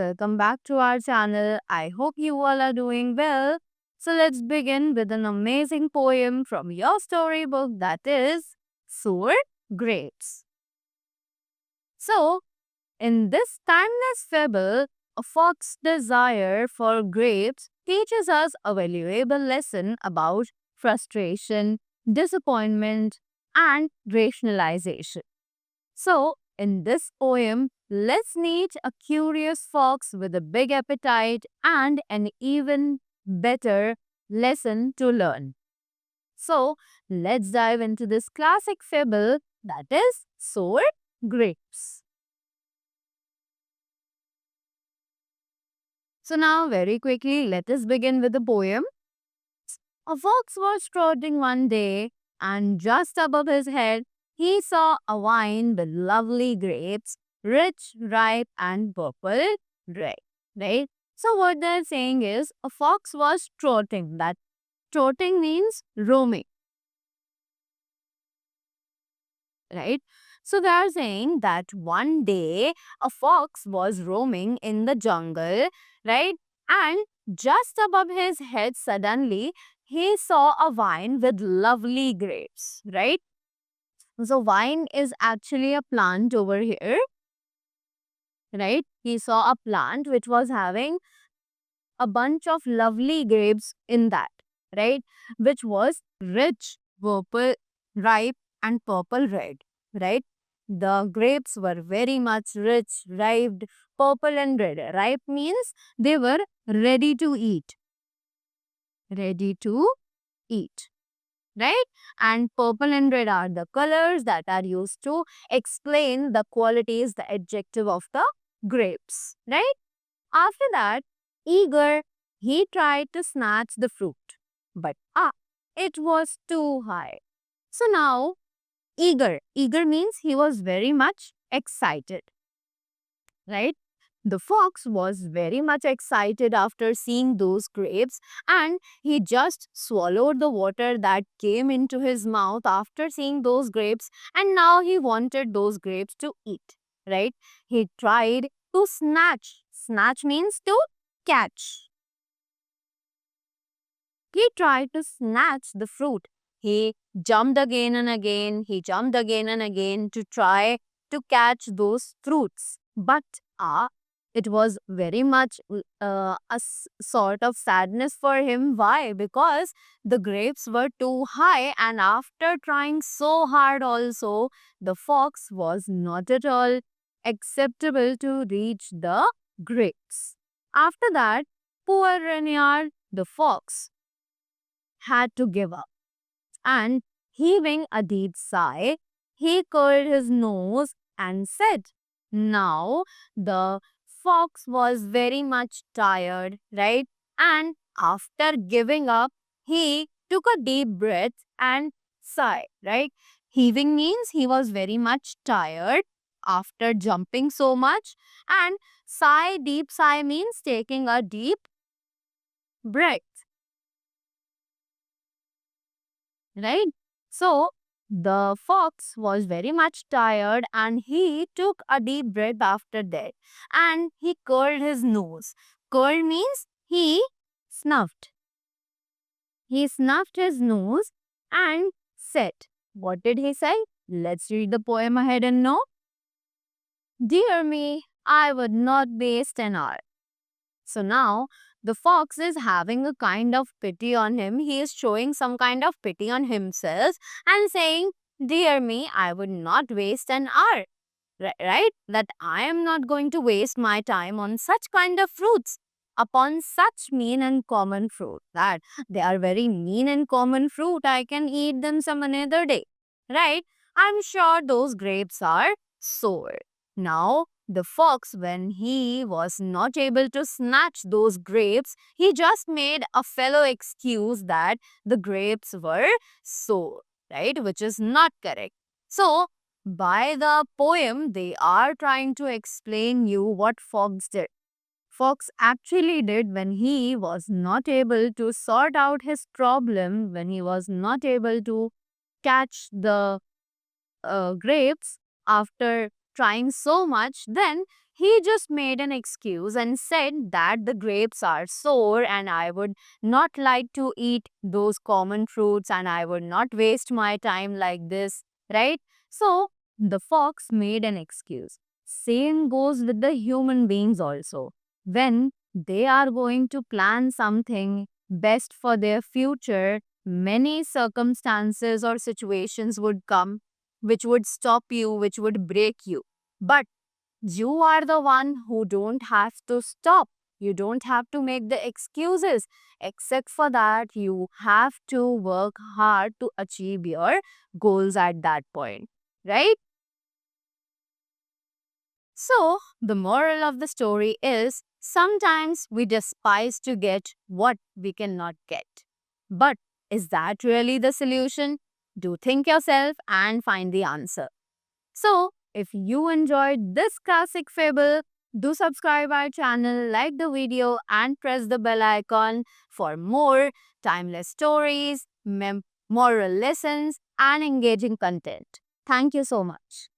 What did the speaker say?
welcome back to our channel. I hope you all are doing well. So let's begin with an amazing poem from your storybook, that is Sour Grapes. So, in this timeless fable, a fox's desire for grapes teaches us a valuable lesson about frustration, disappointment, and rationalization. So, in this poem, let's meet a curious fox with a big appetite and an even better lesson to learn. So, let's dive into this classic fable, that is Sour Grapes. So, now very quickly, let us begin with the poem. A fox was trotting one day, and just above his head, he saw a vine with lovely grapes, rich, ripe, and purple red. Right? So, what they're saying is a fox was trotting. That trotting means roaming. Right? So, they are saying that one day a fox was roaming in the jungle, right? And just above his head, suddenly he saw a vine with lovely grapes, right? So, vine is actually a plant over here, right? He saw a plant which was having a bunch of lovely grapes in that, right? Which was rich, purple, ripe, and purple red, right? The grapes were very much rich, ripe, purple, and red. Ripe means they were ready to eat. Ready to eat, right? And purple and red are the colors that are used to explain the qualities, the adjective of the grapes, right? After that, eager, he tried to snatch the fruit, but it was too high. So now, eager means he was very much excited, right? The fox was very much excited after seeing those grapes, and he just swallowed the water that came into his mouth after seeing those grapes, and now he wanted those grapes to eat, right? He tried to snatch. Snatch means to catch. He tried to snatch the fruit. He jumped again and again. He jumped again and again to try to catch those fruits. But it was very much sort of sadness for him. Why? Because the grapes were too high, and after trying so hard, also, the fox was not at all acceptable to reach the grapes. After that, poor Reynard the fox had to give up, and heaving a deep sigh, he curled his nose and said, now the fox was very much tired, right? And after giving up, he took a deep breath and sighed, right? Heaving means he was very much tired after jumping so much, and sigh, deep sigh means taking a deep breath, right? So, the fox was very much tired and he took a deep breath after that, and he curled his nose. Curl means he snuffed. He snuffed his nose and said, what did he say? Let's read the poem ahead and know. Dear me, I would not waste an hour. So now the fox is having a kind of pity on him. He is showing some kind of pity on himself and saying, dear me, I would not waste an hour. Right? That I am not going to waste my time on such kind of fruits, upon such mean and common fruit. That they are very mean and common fruit. I can eat them some another day. Right? I'm sure those grapes are sour. Now, the fox, when he was not able to snatch those grapes, he just made a fellow excuse that the grapes were sour, right? Which is not correct. So, by the poem, they are trying to explain you what Fox did. Fox actually did when he was not able to sort out his problem, when he was not able to catch the grapes after trying so much, then He just made an excuse and said that the grapes are sour and I would not like to eat those common fruits and I would not waste my time like this, right? So the fox made an excuse. Same goes with the human beings also. When they are going to plan something best for their future, many circumstances or situations would come which would stop you, which would break you. But you are the one who don't have to stop. You don't have to make the excuses. Except for that, you have to work hard to achieve your goals at that point, right? So, the moral of the story is sometimes we despise to get what we cannot get. But is that really the solution? Do think yourself and find the answer. So, if you enjoyed this classic fable, do subscribe our channel, like the video and press the bell icon for more timeless stories, moral lessons and engaging content. Thank you so much.